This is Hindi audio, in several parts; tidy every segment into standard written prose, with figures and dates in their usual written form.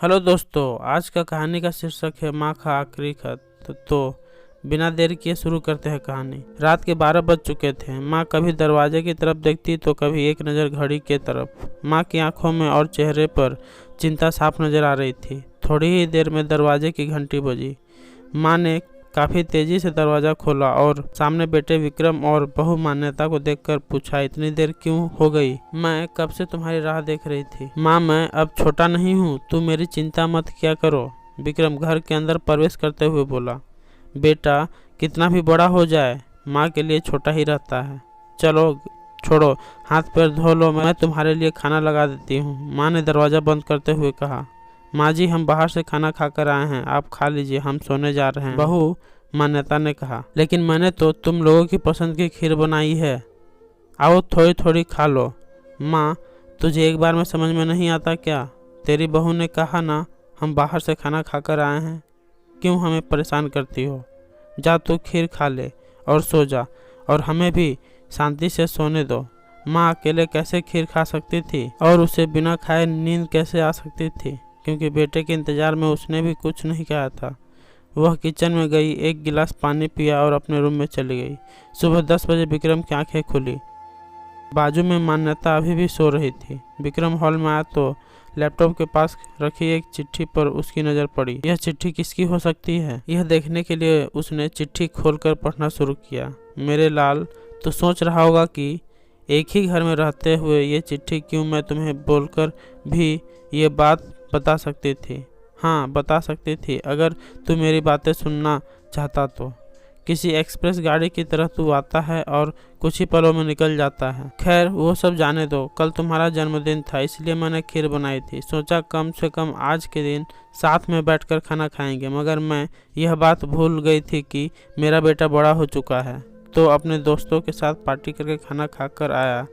हेलो दोस्तों, आज का कहानी का शीर्षक है माँ का आखिरी खत। तो बिना देर किए शुरू करते हैं कहानी। रात के 12 बज चुके थे। माँ कभी दरवाजे की तरफ देखती तो कभी एक नज़र घड़ी के तरफ। माँ की आंखों में और चेहरे पर चिंता साफ नजर आ रही थी। थोड़ी ही देर में दरवाजे की घंटी बजी। माँ ने काफ़ी तेजी से दरवाज़ा खोला और सामने बेटे विक्रम और बहु मान्यता को देखकर पूछा, इतनी देर क्यों हो गई? मैं कब से तुम्हारी राह देख रही थी। माँ, मैं अब छोटा नहीं हूँ, तू मेरी चिंता मत किया करो। विक्रम घर के अंदर प्रवेश करते हुए बोला। बेटा, कितना भी बड़ा हो जाए माँ के लिए छोटा ही रहता है। चलो छोड़ो, हाथ पैर धो लो, मैं तुम्हारे लिए खाना लगा देती हूँ। माँ ने दरवाज़ा बंद करते हुए कहा। माँ जी, हम बाहर से खाना खाकर आए हैं, आप खा लीजिए, हम सोने जा रहे हैं। बहू मान्यता ने कहा। लेकिन मैंने तो तुम लोगों की पसंद की खीर बनाई है, आओ थोड़ी थोड़ी खा लो। माँ, तुझे एक बार में समझ में नहीं आता क्या? तेरी बहू ने कहा ना, हम बाहर से खाना खाकर आए हैं, क्यों हमें परेशान करती हो? जा तू खीर खा ले और सो जा, और हमें भी शांति से सोने दो। माँ अकेले कैसे खीर खा सकती थी और उसे बिना खाए नींद कैसे आ सकती थी? क्योंकि बेटे के इंतजार में उसने भी कुछ नहीं कहा था। वह किचन में गई, एक गिलास पानी पिया और अपने रूम में चली गई। सुबह 10 बजे विक्रम की आंखें खुली। बाजू में मान्यता अभी भी सो रही थी। विक्रम हॉल में आया तो लैपटॉप के पास रखी एक चिट्ठी पर उसकी नज़र पड़ी। यह चिट्ठी किसकी हो सकती है? यह देखने के लिए उसने चिट्ठी खोलकर पढ़ना शुरू किया। मेरे लाल, तो सोच रहा होगा कि एक ही घर में रहते हुए ये चिट्ठी क्यों मैं तुम्हें बोलकर भी ये बात बता सकती थी। हाँ, बता सकती थी, अगर तू मेरी बातें सुनना चाहता तो। किसी एक्सप्रेस गाड़ी की तरह तू आता है और कुछ ही पलों में निकल जाता है। खैर, वो सब जाने दो। कल तुम्हारा जन्मदिन था, इसलिए मैंने खीर बनाई थी। सोचा कम से कम आज के दिन साथ में बैठकर खाना खाएंगे, मगर मैं यह बात भूल गई थी कि मेरा बेटा बड़ा हो चुका है, तो अपने दोस्तों के साथ पार्टी करके खाना खाकर आया।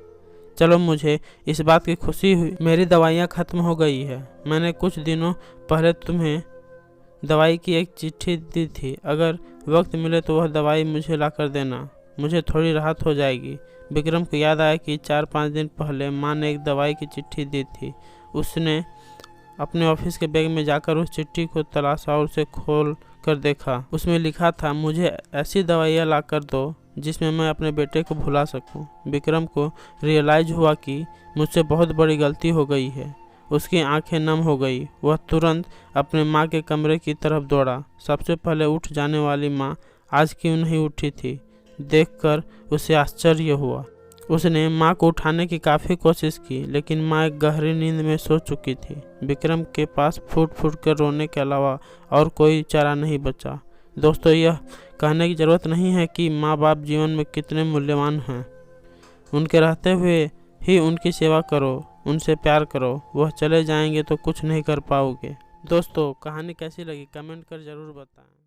चलो, मुझे इस बात की खुशी हुई, मेरी दवाइयाँ ख़त्म हो गई है। मैंने कुछ दिनों पहले तुम्हें दवाई की एक चिट्ठी दी थी, अगर वक्त मिले तो वह दवाई मुझे ला कर देना, मुझे थोड़ी राहत हो जाएगी। विक्रम को याद आया कि 4-5 दिन पहले माँ ने एक दवाई की चिट्ठी दी थी। उसने अपने ऑफिस के बैग में जाकर उस चिट्ठी को तलाशा और उसे खोल कर देखा। उसमें लिखा था, मुझे ऐसी दवाइयाँ ला कर दो जिसमें मैं अपने बेटे को भुला सकूं। विक्रम को रियलाइज हुआ कि मुझसे बहुत बड़ी गलती हो गई है। उसकी आंखें नम हो गई। वह तुरंत अपने माँ के कमरे की तरफ दौड़ा। सबसे पहले उठ जाने वाली माँ आज क्यों नहीं उठी थी, देखकर उसे आश्चर्य हुआ। उसने माँ को उठाने की काफ़ी कोशिश की, लेकिन माँ एक गहरी नींद में सो चुकी थी। विक्रम के पास फूट फूट कर रोने के अलावा और कोई चारा नहीं बचा। दोस्तों, यह कहने की ज़रूरत नहीं है कि माँ बाप जीवन में कितने मूल्यवान हैं। उनके रहते हुए ही उनकी सेवा करो, उनसे प्यार करो। वह चले जाएंगे तो कुछ नहीं कर पाओगे। दोस्तों, कहानी कैसी लगी कमेंट कर ज़रूर बताएं।